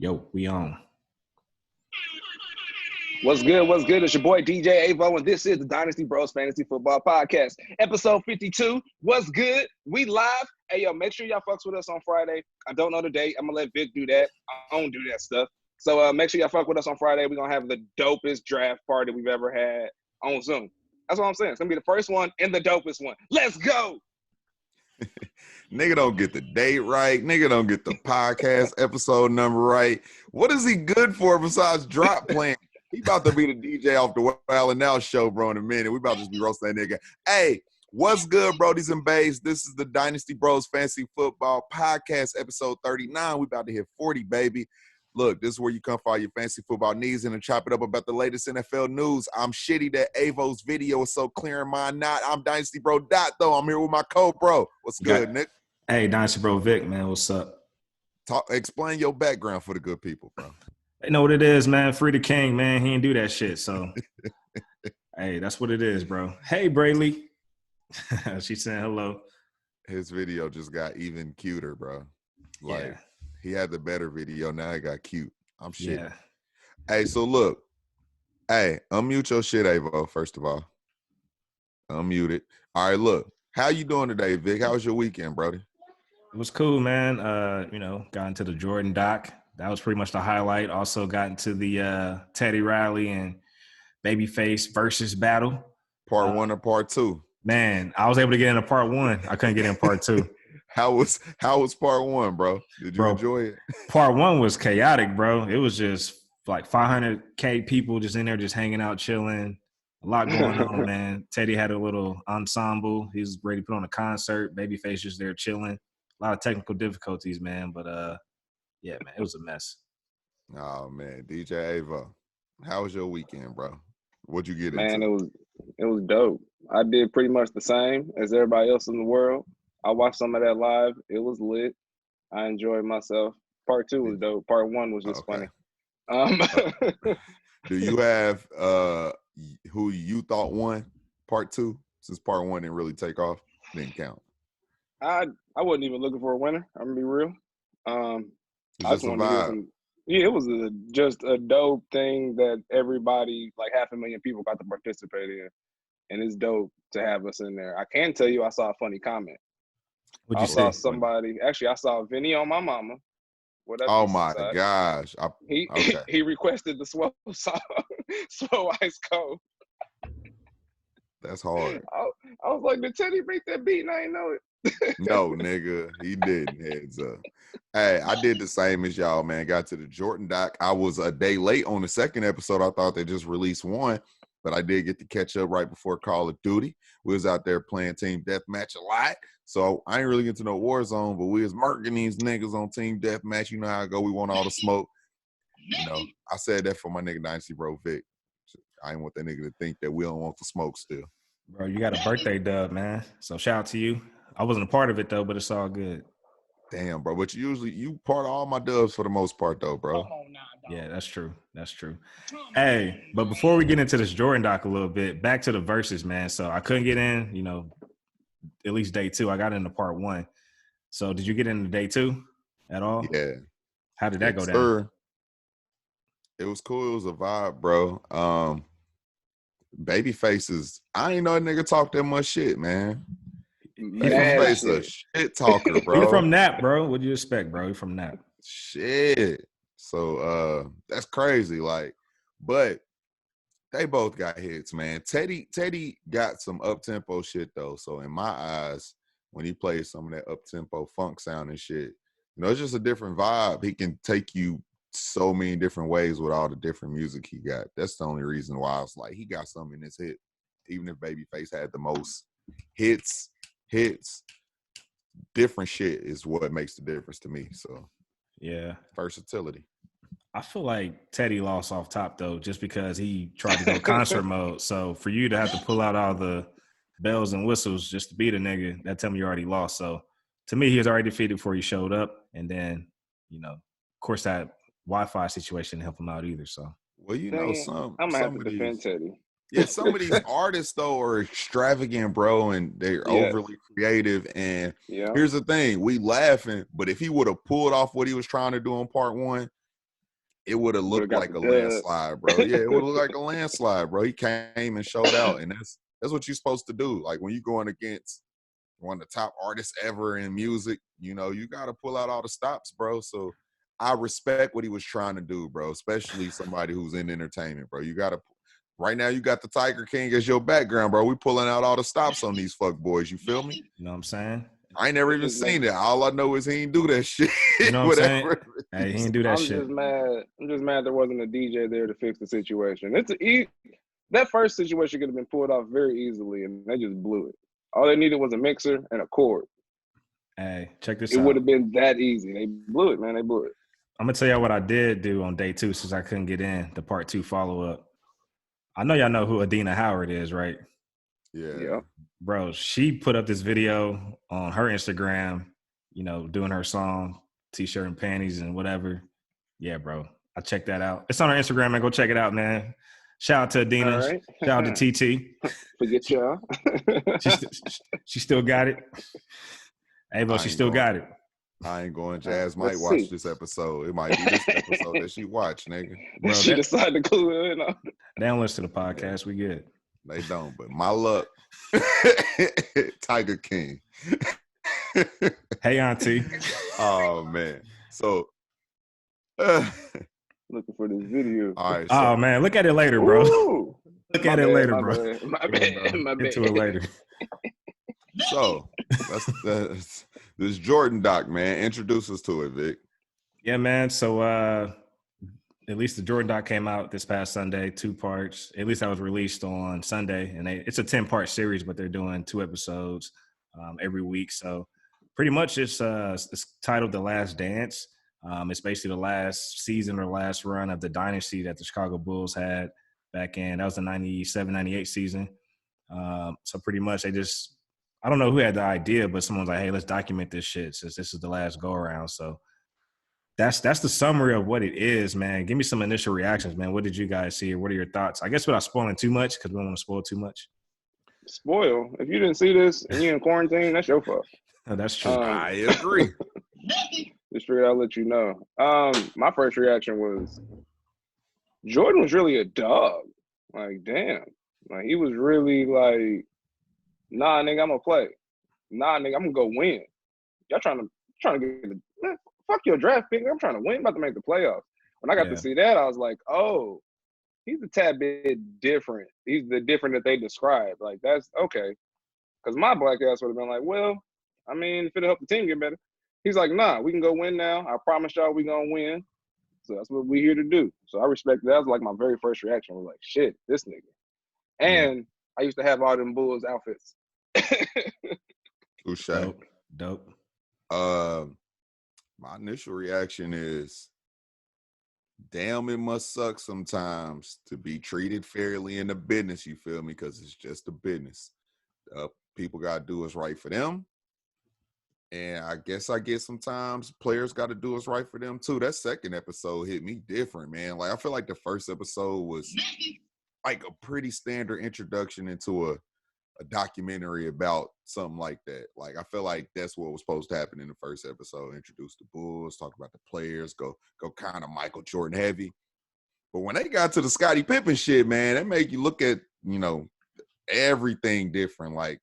Yo, we on. What's good? What's good? It's your boy DJ Avo, and this is the Dynasty Bros Fantasy Football Podcast, episode 52. What's good? We live. Hey, yo, make sure y'all fucks with us on Friday. I don't know the date. I'm gonna let Vic do that. I don't do that stuff. So make sure y'all fuck with us on Friday. We're gonna have the dopest draft party we've ever had on Zoom. That's what I'm saying. It's gonna be the first one and the dopest one. Let's go. Nigga don't get the date right. Nigga don't get the podcast episode number right. What is he good for besides drop playing? He about to be the DJ off the Wild and Now show, bro, in a minute. We about to just be roasting that nigga. Hey, what's good, Brodies and Bays? This is the Dynasty Bros Fantasy Football Podcast, episode 39. We about to hit 40, baby. Look, this is where you come for all your fantasy football needs and to chop it up about the latest NFL news. I'm shitty that Avo's video is so clear and mine not. I'm Dynasty Bro Dot, though. I'm here with my co-bro. What's good, Nick? Hey, Dynasty Bro Vic, man. What's up? Explain your background for the good people, bro. They know what it is, man. Free the king, man. He didn't do that shit, so. Hey, that's what it is, bro. Hey, Brayley. She's saying hello. His video just got even cuter, bro. Like, yeah. He had the better video. Now it got cute. I'm shit. Yeah. Hey, so look. Hey, unmute your shit, Avo, first of all. Unmute it. All right, look. How you doing today, Vic? How was your weekend, brody? It was cool, man. Got into the Jordan doc. That was pretty much the highlight. Also got into the Teddy Riley and Babyface versus battle. Part one or part two? Man, I was able to get into part one. I couldn't get in part two. How was part one, bro? Did you enjoy it? Part one was chaotic, bro. It was just like 500K people just in there just hanging out, chilling. A lot going on, man. Teddy had a little ensemble. He was ready to put on a concert. Babyface just there chilling. A lot of technical difficulties, man. But, yeah, man, it was a mess. Oh, man. DJ Avo, how was your weekend, bro? What'd you get into? Man, it was dope. I did pretty much the same as everybody else in the world. I watched some of that live. It was lit. I enjoyed myself. Part two was dope. Part one was just funny. Do you have who you thought won part two? Since part one didn't really take off, didn't count. I wasn't even looking for a winner. I'm gonna be real. It's just a vibe. It was just a dope thing that everybody, like 500,000 people, got to participate in, and it's dope to have us in there. I can tell you, I saw a funny comment. What'd you say? I saw somebody. Actually, I saw Vinny on my mama. Oh my gosh! He requested the Swole song, Swole Ice Cold. That's hard. I was like, did Teddy make that beat and I ain't know it? No, nigga, he didn't. Heads up. Hey, I did the same as y'all, man. Got to the Jordan doc. I was a day late on the second episode. I thought they just released one, but I did get to catch up right before Call of Duty. We was out there playing Team Deathmatch a lot. So I ain't really get to know Warzone, but we was murking these niggas on Team Deathmatch. You know how I go. We want all the smoke. You know, I said that for my nigga Dynasty Bro Vic. I ain't want that nigga to think that we don't want the smoke still. Bro, you got a birthday dub, man. So shout out to you. I wasn't a part of it, though, but it's all good. Damn, bro. But you part of all my dubs for the most part, though, bro. Yeah, that's true. That's true. Hey, but before we get into this Jordan doc a little bit, back to the verses, man. So I couldn't get in, at least day two. I got into part one. So did you get into day two at all? Yeah. How did that go down? Sir. It was cool. It was a vibe, bro. Babyface I ain't know a nigga talk that much shit, man. Babyface a shit talker, bro. You're from Nap, bro. What do you expect, bro? You're from Nap. Shit. So that's crazy. Like, but they both got hits, man. Teddy got some up-tempo shit though. So in my eyes, when he plays some of that up-tempo funk sound and shit, it's just a different vibe. He can take you so many different ways with all the different music he got. That's the only reason why I was like, he got something in his hit. Even if Babyface had the most hits, different shit is what makes the difference to me. So yeah, versatility. I feel like Teddy lost off top though, just because he tried to go concert mode. So for you to have to pull out all the bells and whistles just to beat a nigga, that tell me you already lost. So to me, he was already defeated before he showed up, and then of course that Wi-Fi situation didn't help him out either. So well, I'm gonna have to defend Teddy. Yeah, some of these artists though are extravagant, bro, and they're overly creative. And here's the thing: we laughing, but if he would have pulled off what he was trying to do in part one, it would have looked like a landslide, bro. Yeah, it would look like a landslide, bro. He came and showed out, and that's what you're supposed to do. Like when you're going against one of the top artists ever in music, you know, you got to pull out all the stops, bro. So I respect what he was trying to do, bro, especially somebody who's in entertainment, bro. You got to – right now you got the Tiger King as your background, bro. We pulling out all the stops on these fuck boys. You feel me? You know what I'm saying? I ain't never even seen it. All I know is he ain't do that shit. You know what I'm saying? Hey, he didn't do that shit. I'm just mad there wasn't a DJ there to fix the situation. That first situation could have been pulled off very easily, and they just blew it. All they needed was a mixer and a cord. Hey, check this out. It would have been that easy. They blew it, man. They blew it. I'm going to tell y'all what I did do on day 2 since I couldn't get in, the part 2 follow-up. I know y'all know who Adina Howard is, right? Yeah. Bro, she put up this video on her Instagram, you know, doing her song, T-shirt and panties and whatever. Yeah, bro. I checked that out. It's on her Instagram, man. Go check it out, man. Shout out to Adina. Right. Shout out to TT. Forget y'all. She still got it. Hey, bro, she still got it. I ain't going. Jazz might watch this episode. It might be this episode that she watch, nigga. Bro, she decided to clue in. They don't listen to the podcast. We good. They don't, but my luck. Tiger King. Hey, auntie. Oh, man. So. Looking for this video. All right. So, man. Look at it later, bro. Ooh, look at it later, bro. My bad. Get to it later. So, that's this Jordan doc, man. Introduce us to it, Vic. Yeah, man. So, at least the Jordan doc came out this past Sunday, 2 parts. At least that was released on Sunday. And it's a 10-part series, but they're doing 2 episodes every week. So, pretty much it's titled The Last Dance. It's basically the last season or last run of the dynasty that the Chicago Bulls had back in. That was the 97-98 season. So pretty much I don't know who had the idea, but someone's like, hey, let's document this shit since this is the last go around. So that's the summary of what it is, man. Give me some initial reactions, man. What did you guys see? What are your thoughts? I guess without spoiling too much, because we don't want to spoil too much. Spoil? If you didn't see this and you're in quarantine, that's your fault. Oh, that's true. I agree. Just figured I'll let you know. My first reaction was Jordan was really a dog. Like, damn. Like, he was really like, nah, nigga, I'm gonna play. Nah, nigga, I'm gonna go win. Y'all trying to get the man, fuck your draft pick. I'm trying to win, about to make the playoffs. When I got to see that, I was like, oh, he's a tad bit different. He's the different that they described. Like, that's okay. Because my black ass would have been like, well, I mean, if it'll help the team get better. He's like, nah, we can go win now. I promise y'all we gonna win. So that's what we here to do. So I respect that. That was like my very first reaction. I was like, shit, this nigga. And I used to have all them Bulls outfits. Dope. My initial reaction is, damn, it must suck sometimes to be treated fairly in the business, you feel me? Because it's just a business. People got to do what's right for them. And I guess sometimes players got to do what's right for them, too. That second episode hit me different, man. Like, I feel like the first episode was like a pretty standard introduction into a documentary about something like that. Like, I feel like that's what was supposed to happen in the first episode. Introduce the Bulls, talk about the players, go kind of Michael Jordan heavy. But when they got to the Scottie Pippen shit, man, that make you look at, you know, everything different. Like,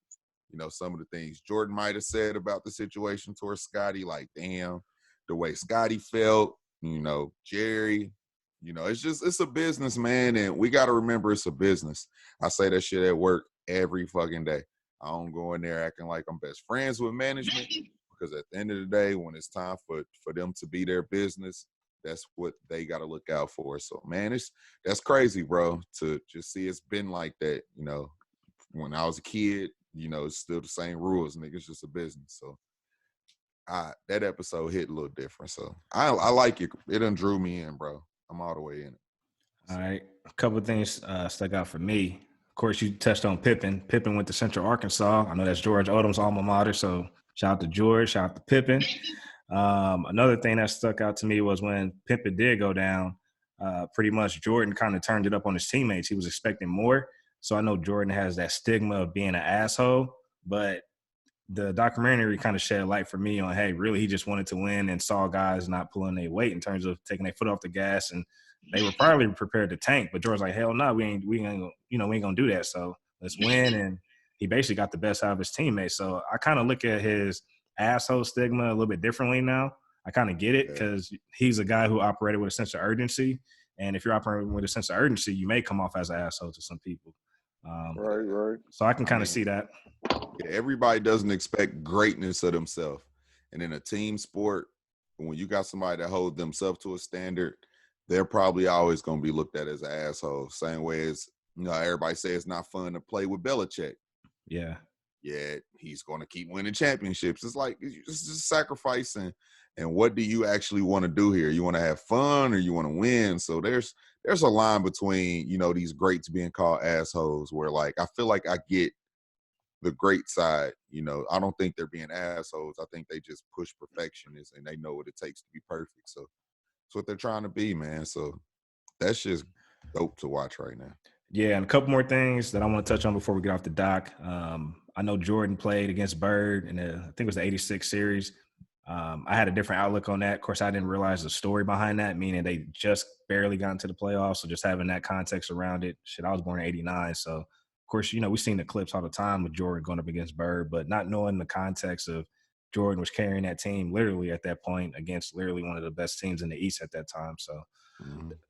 you know, some of the things Jordan might have said about the situation towards Scottie, like, damn, the way Scottie felt, you know, Jerry, you know, it's a business, man, and we got to remember it's a business. I say that shit at work every fucking day. I don't go in there acting like I'm best friends with management, because at the end of the day, when it's time for them to be their business, that's what they got to look out for. So, man, that's crazy, bro, to just see it's been like that, you know. When I was a kid, you know, it's still the same rules, nigga. It's just a business. So that episode hit a little different. So I like it. It done drew me in, bro. I'm all the way in it. All right. A couple of things stuck out for me. Of course, you touched on Pippin. Pippin went to Central Arkansas. I know that's George Odom's alma mater. So shout out to George. Shout out to Pippin. Another thing that stuck out to me was when Pippin did go down, pretty much Jordan kind of turned it up on his teammates. He was expecting more. So I know Jordan has that stigma of being an asshole, but the documentary kind of shed light for me on, hey, really, he just wanted to win and saw guys not pulling their weight in terms of taking their foot off the gas, and they were probably prepared to tank. But George's like, hell no, we ain't gonna do that. So let's win. And he basically got the best out of his teammates. So I kind of look at his asshole stigma a little bit differently now. I kind of get it because he's a guy who operated with a sense of urgency. And if you're operating with a sense of urgency, you may come off as an asshole to some people. Right. So I can kind of see that. Yeah, everybody doesn't expect greatness of themselves. And in a team sport, when you got somebody that holds themselves to a standard, they're probably always going to be looked at as an asshole. Same way as, everybody say it's not fun to play with Belichick. Yeah. Yeah, he's going to keep winning championships. It's like, it's just sacrificing. And what do you actually want to do here? You want to have fun or you want to win? So there's a line between, these greats being called assholes where, like, I feel like I get the great side. I don't think they're being assholes. I think they just push perfectionists and they know what it takes to be perfect. So that's what they're trying to be, man. So that's just dope to watch right now. Yeah, and a couple more things that I want to touch on before we get off the dock. I know Jordan played against Bird in I think it was the 86 series. I had a different outlook on that. Of course, I didn't realize the story behind that, meaning they just barely got into the playoffs. So just having that context around it. Shit, I was born in 89. So, of course, we've seen the clips all the time with Jordan going up against Bird, but not knowing the context of Jordan was carrying that team literally at that point against literally one of the best teams in the East at that time. So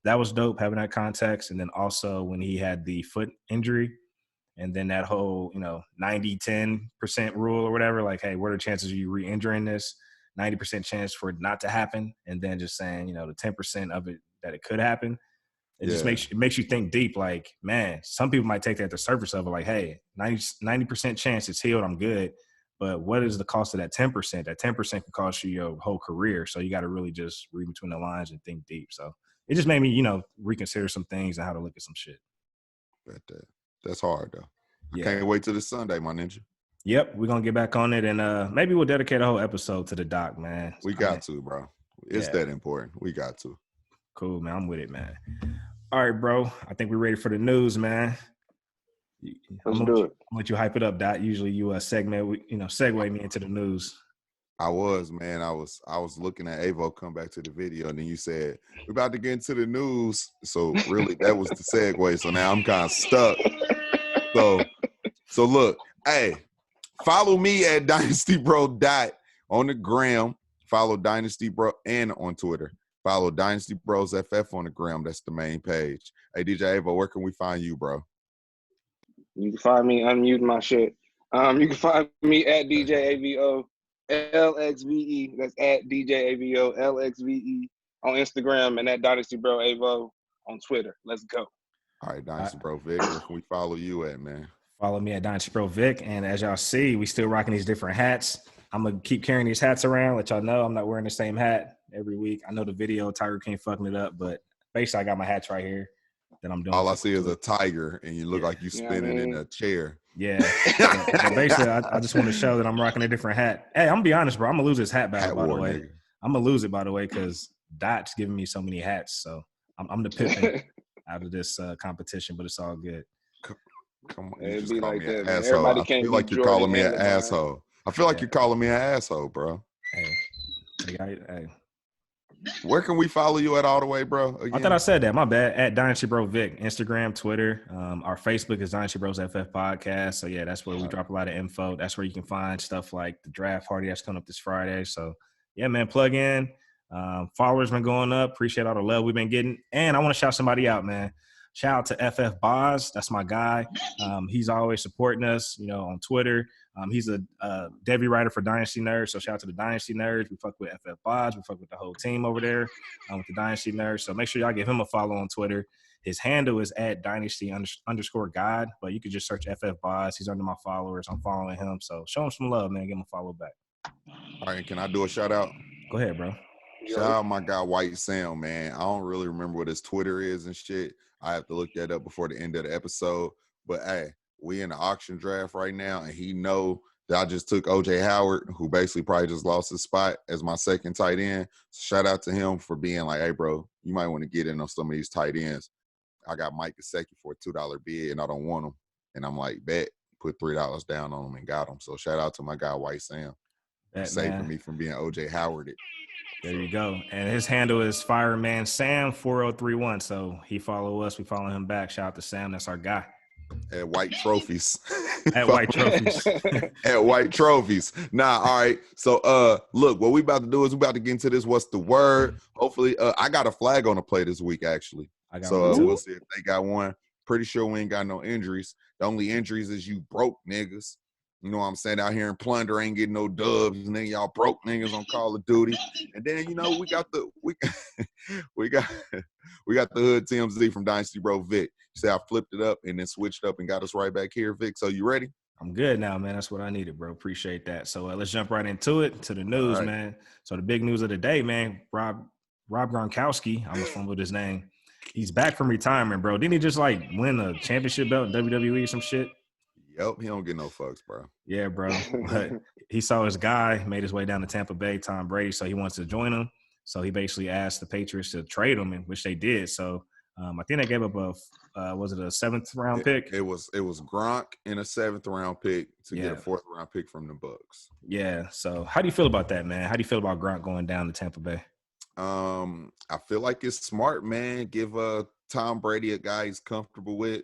that was dope, having that context. And then also when he had the foot injury, and then that whole, 90-10% rule or whatever, like, hey, what are the chances of you re-injuring this? 90% chance for it not to happen. And then just saying, the 10% of it that it could happen. It just makes you think deep. Like, man, some people might take that at the surface of it, like, hey, 90% chance it's healed, I'm good. But what is the cost of that 10%? That 10% can cost you your whole career. So you got to really just read between the lines and think deep. So it just made me, reconsider some things and how to look at some shit. That's hard, though. Yeah. I can't wait till this Sunday, my ninja. Yep, we're going to get back on it, and maybe we'll dedicate a whole episode to the doc, man. We got to, bro. It's that important. We got to. Cool, man. I'm with it, man. All right, bro. I think we're ready for the news, man. Let's do it. I'll let you hype it up, Dot. Usually you segue me into the news. I was looking at Avo come back to the video, and then you said, we're about to get into the news. So really, that was the segue. So now I'm kind of stuck. So look, hey, follow me at Dynasty Bro on the gram. Follow Dynasty Bro and on Twitter. Follow Dynasty Bros FF on the gram. That's the main page. Hey, DJ Avo, where can we find you, bro? You can find me unmuting my shit. You can find me at DJ AVO LXVE. That's at DJ AVO LXVE on Instagram, and at Dynasty Bro Avo on Twitter. Let's go. All right, Dynasty Bro Vic, where can we follow you at, man? Follow me at Dynasty Bro Vic, and as y'all see, we still rocking these different hats. I'm gonna keep carrying these hats around, let y'all know I'm not wearing the same hat every week. I know the video Tiger King fucking it up, but basically I got my hats right here that I'm doing. All I see is a tiger, and you look like you spinning in a chair. Yeah. But basically, I just want to show that I'm rocking a different hat. Hey, I'm gonna be honest, bro. I'm gonna lose this hat battle, by the way. Nigga. I'm gonna lose it, by the way, because Dot's giving me so many hats. So I'm the Pippin out of this competition, but it's all good. Come on, you just call me an asshole. I feel like you're calling me an asshole. I feel like you're calling me an asshole, bro. Hey. Where can we follow you at all the way, bro? Again? I thought I said that. My bad. At Dynasty Bro Vic, Instagram, Twitter. Our Facebook is Dynasty Bros FF Podcast. So yeah, that's where we drop a lot of info. That's where you can find stuff like the draft party that's coming up this Friday. So yeah, man, plug in. Followers been going up. Appreciate all the love we've been getting. And I want to shout somebody out, man. Shout out to FF Boz. That's my guy. He's always supporting us, on Twitter. He's a Debbie writer for Dynasty Nerds. So shout out to the Dynasty Nerds. We fuck with FF Boz. We fuck with the whole team over there with the Dynasty Nerds. So make sure y'all give him a follow on Twitter. His handle is at Dynasty_God, but you can just search FF Boz. He's under my followers. I'm following him. So show him some love, man. Give him a follow back. All right, can I do a shout out? Go ahead, bro. Shout out my guy White Sam, man. I don't really remember what his Twitter is and shit. I have to look that up before the end of the episode. But hey, we in the auction draft right now, and he know that I just took OJ Howard, who basically probably just lost his spot as my second tight end. So shout out to him for being like, hey, bro, you might want to get in on some of these tight ends. I got Mike Gesicki for a $2 bid, and I don't want him. And I'm like, bet, put $3 down on him and got him. So shout out to my guy White Sam for saving me from being OJ Howard. There you go. And his handle is Fireman Sam 4031. So he follow us, we follow him back. Shout out to Sam. That's our guy. At White Trophies. At White Trophies. At White Trophies. Nah, all right. So look, what we about to do is we about to get into this. What's the word? Hopefully, I got a flag on the play this week, actually. So we'll see if they got one. Pretty sure we ain't got no injuries. The only injuries is you broke niggas. You know what I'm saying? Out here in Plunder ain't getting no dubs, and then y'all broke niggas on Call of Duty. And then, you know, we got the hood TMZ from Dynasty Bro Vic. You say I flipped it up and then switched up and got us right back here, Vic. So you ready? I'm good now, man. That's what I needed, bro. Appreciate that. So let's jump right into it, to the news, right, man. So the big news of the day, man, Rob Gronkowski, I almost fumbled his name. He's back from retirement, bro. Didn't he just like win a championship belt in WWE or some shit? Yep, he don't get no fucks, bro. Yeah, bro. But he saw his guy, made his way down to Tampa Bay, Tom Brady, so he wants to join him. So he basically asked the Patriots to trade him, which they did. So I think they gave up was it a 7th round pick? It was Gronk and a 7th round pick to get a 4th round pick from the Bucks. Yeah. So how do you feel about that, man? How do you feel about Gronk going down to Tampa Bay? I feel like it's smart, man. Give Tom Brady a guy he's comfortable with.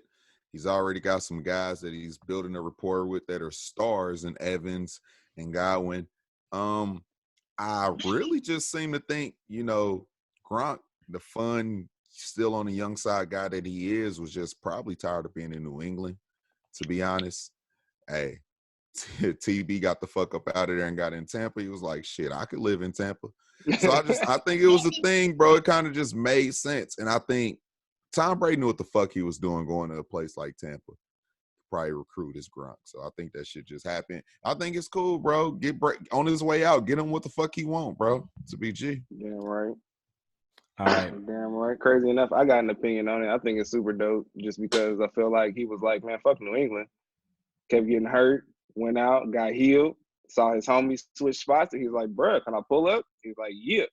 He's already got some guys that he's building a rapport with that are stars in Evans and Godwin. I really just seem to think, you know, Gronk, the fun, still on the young side guy that he is, was just probably tired of being in New England, to be honest. Hey, TB got the fuck up out of there and got in Tampa. He was like, shit, I could live in Tampa. So I think it was a thing, bro. It kind of just made sense. And I think Tom Brady knew what the fuck he was doing going to a place like Tampa. Probably recruit his Gronk. So I think that shit just happened. I think it's cool, bro. Get on his way out. Get him what the fuck he want, bro. To be G. Damn right. All right. Damn right. Crazy enough, I got an opinion on it. I think it's super dope just because I feel like he was like, man, fuck New England. Kept getting hurt, went out, got healed, saw his homies switch spots, and he's like, bruh, can I pull up? He's like, yeah.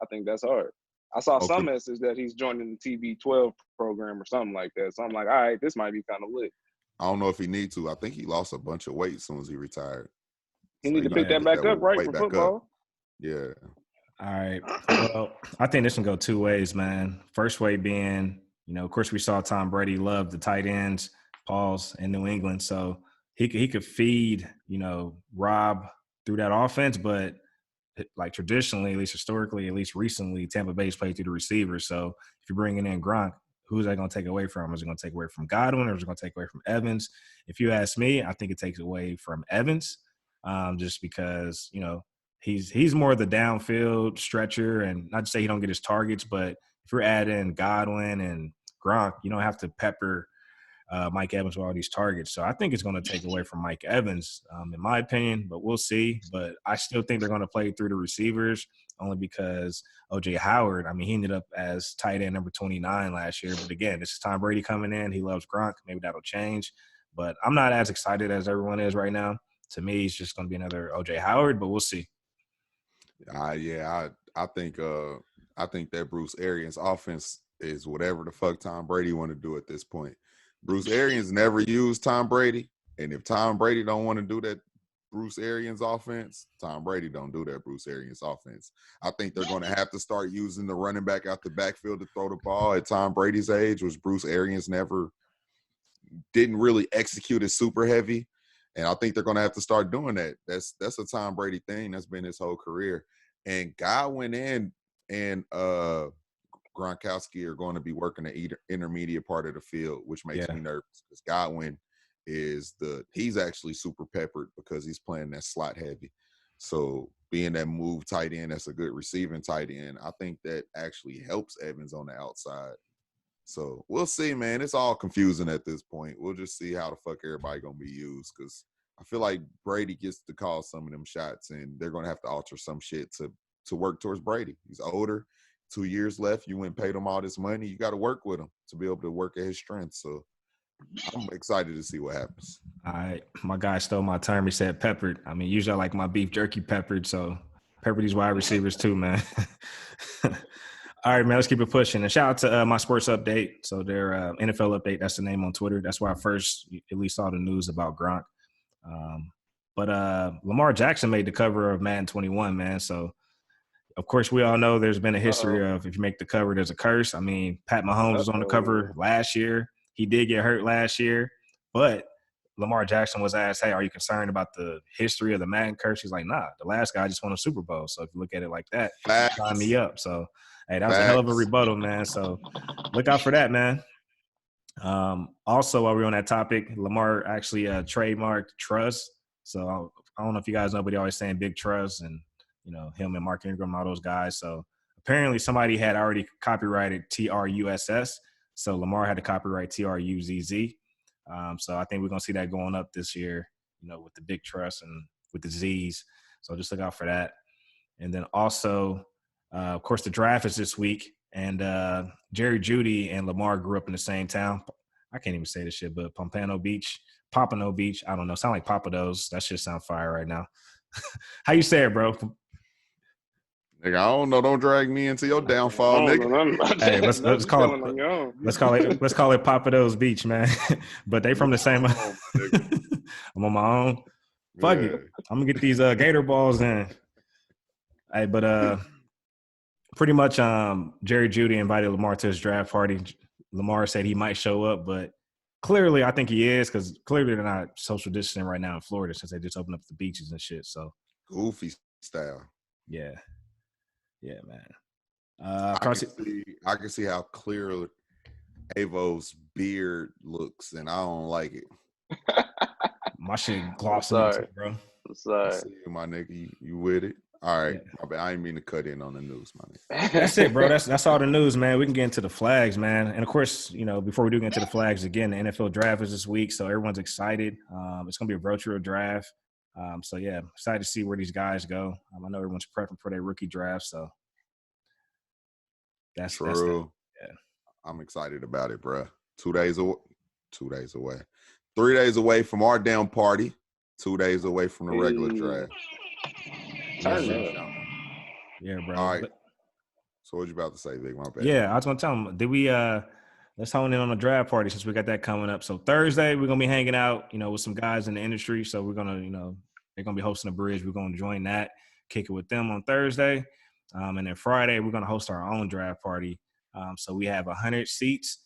I think that's hard. I saw some message that he's joining the TB12 program or something like that. So I'm like, all right, this might be kind of lit. I don't know if he needs to. I think he lost a bunch of weight as soon as he retired. He need to pick that back up, right, for football. Up. Yeah. All right. Well, I think this can go two ways, man. First way being, you know, of course we saw Tom Brady love the tight ends, Pauls in New England. So he could feed, you know, Rob through that offense, but like traditionally, at least historically, at least recently, Tampa Bay's played through the receivers. So if you're bringing in Gronk, who's that going to take away from? Is it going to take away from Godwin, or is it going to take away from Evans? If you ask me, I think it takes away from Evans, just because, you know, he's more the downfield stretcher, and not to say he don't get his targets, but if you're adding Godwin and Gronk, you don't have to pepper Mike Evans with all these targets. So I think it's going to take away from Mike Evans, in my opinion, but we'll see. But I still think they're going to play through the receivers only because OJ Howard, I mean, he ended up as tight end number 29 last year. But again, this is Tom Brady coming in. He loves Gronk. Maybe that'll change. But I'm not as excited as everyone is right now. To me, it's just going to be another OJ Howard, but we'll see. I think that Bruce Arians' offense is whatever the fuck Tom Brady want to do at this point. Bruce Arians never used Tom Brady, and if Tom Brady don't want to do that Bruce Arians offense, Tom Brady don't do that Bruce Arians offense. I think they're going to have to start using the running back out the backfield to throw the ball at Tom Brady's age, which Bruce Arians didn't really execute it super heavy. And I think they're going to have to start doing that. That's a Tom Brady thing. That's been his whole career. And Godwin and Gronkowski are going to be working the intermediate part of the field, which makes me nervous because Godwin he's actually super peppered because he's playing that slot heavy. So being that move tight end, that's a good receiving tight end. I think that actually helps Evans on the outside. So we'll see, man. It's all confusing at this point. We'll just see how the fuck everybody going to be used because I feel like Brady gets to call some of them shots and they're going to have to alter some shit to work towards Brady. He's older. 2 years left. You went and paid him all this money. You got to work with him to be able to work at his strength. So I'm excited to see what happens. All right. My guy stole my term. He said peppered. I mean, usually I like my beef jerky peppered. So pepper these wide receivers too, man. All right, man, let's keep it pushing. And shout out to My Sports Update. So their NFL Update, that's the name on Twitter. That's where I first at least saw the news about Gronk. But Lamar Jackson made the cover of Madden 21, man. So, of course, we all know there's been a history of if you make the cover, there's a curse. I mean, Pat Mahomes was on the cover last year. He did get hurt last year. But Lamar Jackson was asked, hey, are you concerned about the history of the Madden curse? He's like, nah, the last guy just won a Super Bowl. So if you look at it like that, sign me up. So, hey, that was a hell of a rebuttal, man. So look out for that, man. Also, while we're on that topic, Lamar actually trademarked trust. So I don't know if you guys know, but he always saying big trust and, you know, him and Mark Ingram, all those guys. So apparently somebody had already copyrighted TRUSS. So Lamar had to copyright TRUZZ. So I think we're going to see that going up this year, you know, with the big trust and with the Z's. So just look out for that. And then also, of course, the draft is this week. And Jerry Jeudy and Lamar grew up in the same town. I can't even say this shit, but Pompano Beach. I don't know. Sound like Papados. That shit sound fire right now. How you say it, bro? Nigga, I don't know. Don't drag me into your downfall, nigga. Hey, let's call it Papados Beach, man. But they from the same. I'm on my own. Fuck it. I'm gonna get these Gator balls in. Hey, but pretty much Jerry Jeudy invited Lamar to his draft party. Lamar said he might show up, but clearly I think he is, because clearly they're not social distancing right now in Florida since they just opened up the beaches and shit. So goofy style. Yeah, man. I can see how clear Avo's beard looks, and I don't like it. My shit glossy, bro. I'm sorry. See you, my nigga. You with it? All right. Yeah. I didn't mean to cut in on the news, my nigga. That's it, bro. That's all the news, man. We can get into the flags, man. And, of course, you know, before we do get into the flags, again, the NFL draft is this week, so everyone's excited. It's going to be a virtual draft. So, yeah, excited to see where these guys go. I know everyone's prepping for their rookie draft, so that's true. Yeah. I'm excited about it, bro. 2 days away. 3 days away from our damn party. 2 days away from the regular draft. Yeah, bro. All right. So what you about to say, Big? My bad. Yeah, I was gonna tell him. Did we let's hone in on the draft party since we got that coming up. So Thursday we're gonna be hanging out, you know, with some guys in the industry. So we're gonna, you know, they're gonna be hosting a bridge. We're gonna join that, kick it with them on Thursday. And then Friday we're gonna host our own draft party. So we have 100 seats.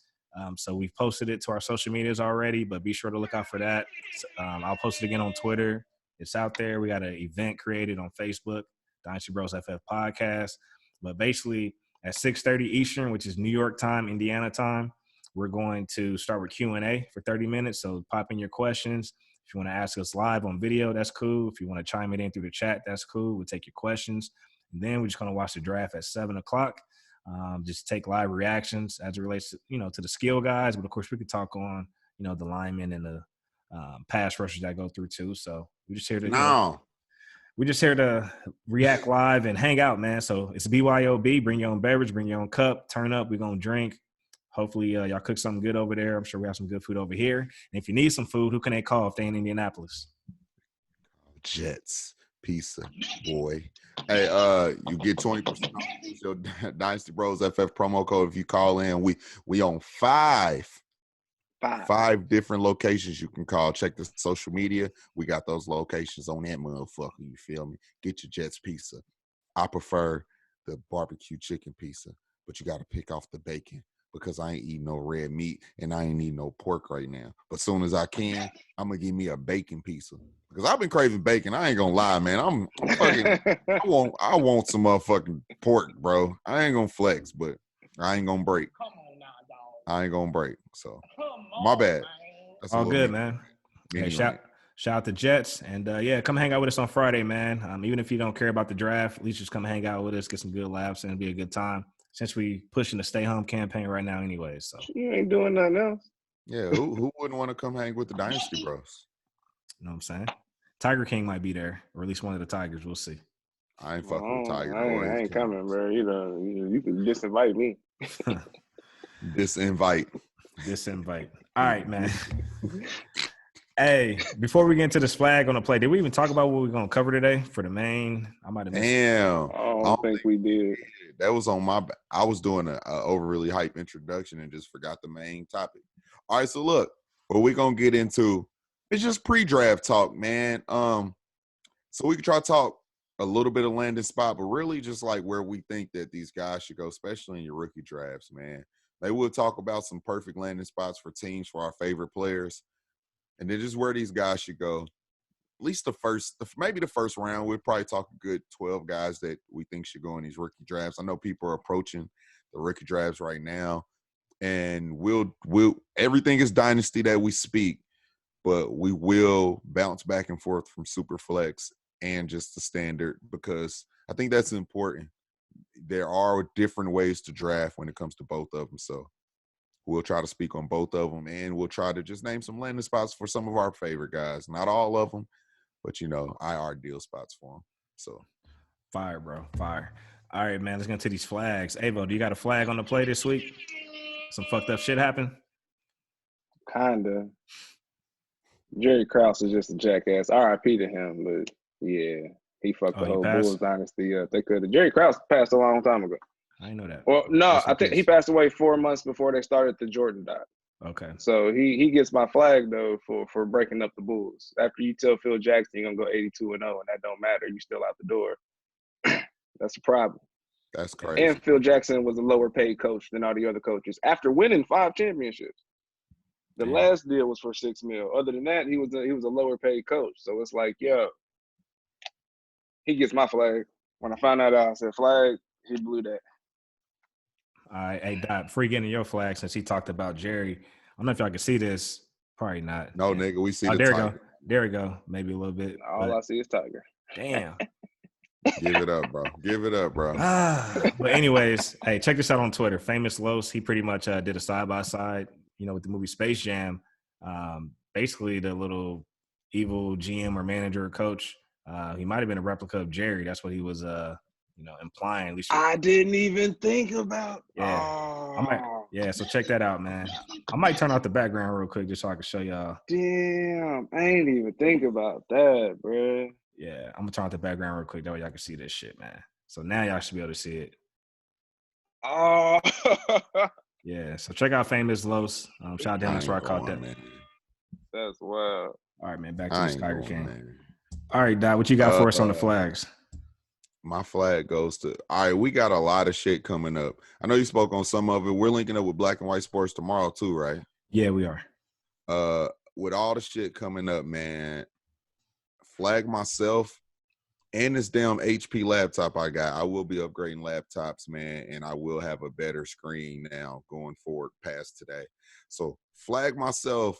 So we've posted it to our social medias already, but be sure to look out for that. I'll post it again on Twitter. It's out there. We got an event created on Facebook, Dynasty Bros FF Podcast. But basically at 6:30 Eastern, which is New York time, Indiana time, we're going to start with Q&A for 30 minutes. So pop in your questions. If you want to ask us live on video, that's cool. If you want to chime it in through the chat, that's cool. We'll take your questions. And then we're just going to watch the draft at 7 o'clock. Just take live reactions as it relates to, you know, to the skill guys. But, of course, we could talk on, you know, the linemen and the pass rushers that go through too. So we're just here to we're just here to react live and hang out, man. So it's BYOB. Bring your own beverage, bring your own cup, turn up. We're gonna drink. Hopefully y'all cook something good over there. I'm sure we have some good food over here. And if you need some food, who can they call if they in Indianapolis? Jets Pizza, boy. Hey, you get 20% off your Dynasty Bros FF promo code if you call in. We on five different locations you can call. Check the social media. We got those locations on that motherfucker. You feel me? Get your Jets Pizza. I prefer the barbecue chicken pizza, but you got to pick off the bacon because I ain't eating no red meat and I ain't eating no pork right now. But soon as I can, I'm gonna give me a bacon pizza because I've been craving bacon. I ain't gonna lie, man. I'm fucking. I want some motherfucking pork, bro. I ain't gonna flex, but I ain't gonna break. I ain't gonna break. So my bad. That's all good, man. Hey, shout out to Jets. And yeah, come hang out with us on Friday, man. Even if you don't care about the draft, at least just come hang out with us, get some good laughs, and it'll be a good time. Since we pushing the stay home campaign right now anyway. So you ain't doing nothing else. Yeah, who wouldn't want to come hang with the Dynasty Bros? You know what I'm saying? Tiger King might be there, or at least one of the Tigers. We'll see. I ain't fucking with Tiger. I ain't coming, bro. You can disinvite me. Disinvite. All right, man. Hey, before we get into this flag on the play, did we even talk about what we're going to cover today for the main? I might have missed Damn. I don't think we did. That was on my – I was doing a overly hype introduction and just forgot the main topic. All right, so look, what we're going to get into is just pre-draft talk, man. So we can try to talk a little bit of landing spot, but really just like where we think that these guys should go, especially in your rookie drafts, man. They will talk about some perfect landing spots for teams for our favorite players, and then just where these guys should go. At least maybe the first round. We'll probably talk a good 12 guys that we think should go in these rookie drafts. I know people are approaching the rookie drafts right now, and we'll everything is dynasty that we speak, but we will bounce back and forth from super flex and just the standard, because I think that's important. There are different ways to draft when it comes to both of them. So we'll try to speak on both of them, and we'll try to just name some landing spots for some of our favorite guys. Not all of them, but, IR deal spots for them. So fire, bro. Fire. All right, man, let's get into these flags. Avo, do you got a flag on the play this week? Some fucked up shit happened? Kinda. Jerry Krause is just a jackass. RIP to him, but yeah, he fucked the whole Bulls dynasty up. They could have. Jerry Krause passed a long time ago. I didn't know that. Well, no, I think he passed away 4 months before they started the Jordan dot. Okay. So he gets my flag though for breaking up the Bulls. After you tell Phil Jackson you're gonna go 82-0 and that don't matter, you still out the door. That's a problem. That's crazy. And Phil Jackson was a lower paid coach than all the other coaches after winning 5 championships. The last deal was for $6 million. Other than that, he was a lower paid coach. So it's like, yo, he gets my flag. When I found out, I said flag. He blew that. All right, hey Dot, before you get into your flag, since he talked about Jerry, I don't know if y'all can see this. Probably not. No, nigga, we see the there Tiger. There we go. Maybe a little bit. All I see is Tiger. Damn. Give it up, bro. Give it up, bro. But anyways, hey, check this out on Twitter. Famous Los, he pretty much did a side-by-side, with the movie Space Jam. Basically, the little evil GM or manager or coach, he might have been a replica of Jerry. That's what he was, implying. At least I didn't even think about. Yeah. So check that out, man. I might turn off the background real quick just so I can show y'all. Damn, I ain't even think about that, bro. Yeah, I'm gonna turn off the background real quick. That way y'all can see this shit, man. So now y'all should be able to see it. Oh. Yeah, so check out Famous Los. Shout out to him. That's where I caught that. Man. That's wild. All right, man. Back to this Tiger King. Man. All right, Dot, what you got for us on the flags? My flag goes to – all right, we got a lot of shit coming up. I know you spoke on some of it. We're linking up with Black and White Sports tomorrow too, right? Yeah, we are. With all the shit coming up, man, flag myself and this damn HP laptop I got. I will be upgrading laptops, man, and I will have a better screen now going forward past today. So flag myself.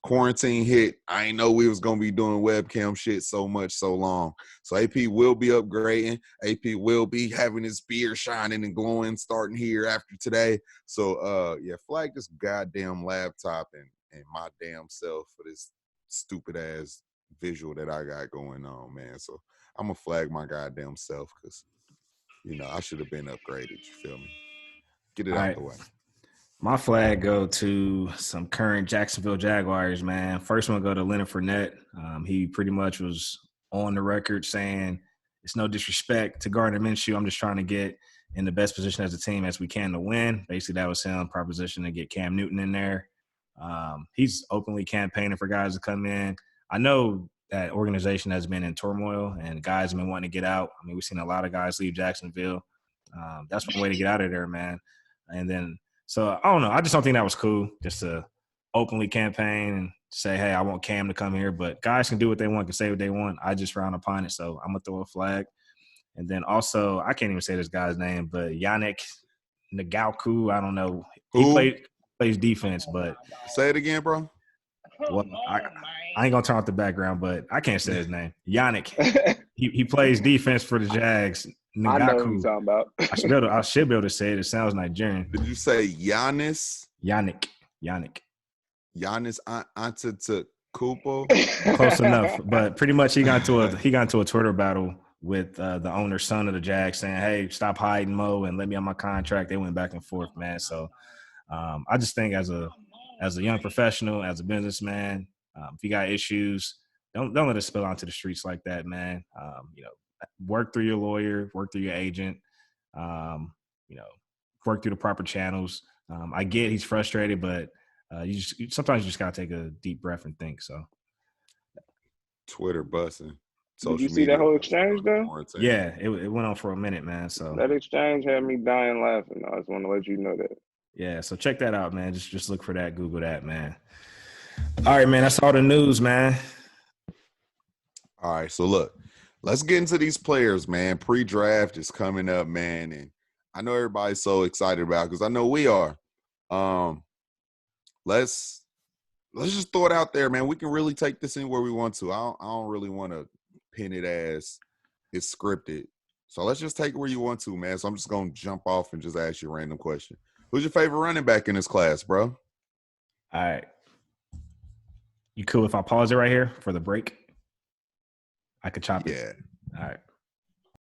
Quarantine hit. I ain't know we was going to be doing webcam shit so much, so long. So AP will be upgrading. AP will be having his beard shining and glowing starting here after today. So, flag this goddamn laptop and my damn self for this stupid-ass visual that I got going on, man. So I'm going to flag my goddamn self because, I should have been upgraded. You feel me? Get it out the way. My flag go to some current Jacksonville Jaguars, man. First one go to Leonard Fournette. He pretty much was on the record saying it's no disrespect to Gardner Minshew. I'm just trying to get in the best position as a team as we can to win. Basically, that was him proposition to get Cam Newton in there. He's openly campaigning for guys to come in. I know that organization has been in turmoil and guys have been wanting to get out. I mean, we've seen a lot of guys leave Jacksonville. That's one way to get out of there, man. And then so, I don't know. I just don't think that was cool just to openly campaign and say, hey, I want Cam to come here. But guys can do what they want, can say what they want. I just frown upon it, so I'm going to throw a flag. And then also, I can't even say this guy's name, but Yannick Ngakoue, I don't know. He plays defense, but – Say it again, bro. Well, I ain't going to turn off the background, but I can't say his name. Yannick. He plays defense for the Jags. Ngakoue. I know who you're talking about. I should be able to say it. It sounds Nigerian. Did you say Giannis? Yannick. Giannis Antetokounmpo? Close enough. But pretty much he got into a Twitter battle with the owner's son of the Jags saying, hey, stop hiding, Mo, and let me on my contract. They went back and forth, man. So I just think as a young professional, as a businessman, if you got issues, don't let it spill onto the streets like that, man. Work through your lawyer, work through your agent. work through the proper channels. I get he's frustrated, but sometimes you just gotta take a deep breath and think. So Twitter busting. Did you see that whole exchange though? Yeah, it went on for a minute, man. So that exchange had me dying laughing. I just want to let you know that. Yeah, so check that out, man. Just look for that, Google that, man. All right, man. That's all the news, man. All right, so look, let's get into these players, man. Pre-draft is coming up, man, and I know everybody's so excited about it because I know we are. Let's just throw it out there, man. We can really take this anywhere we want to. I don't really want to pin it as it's scripted. So let's just take it where you want to, man. So I'm just going to jump off and just ask you a random question. Who's your favorite running back in this class, bro? All right. You cool if I pause it right here for the break? I could chop it. Yeah. All right.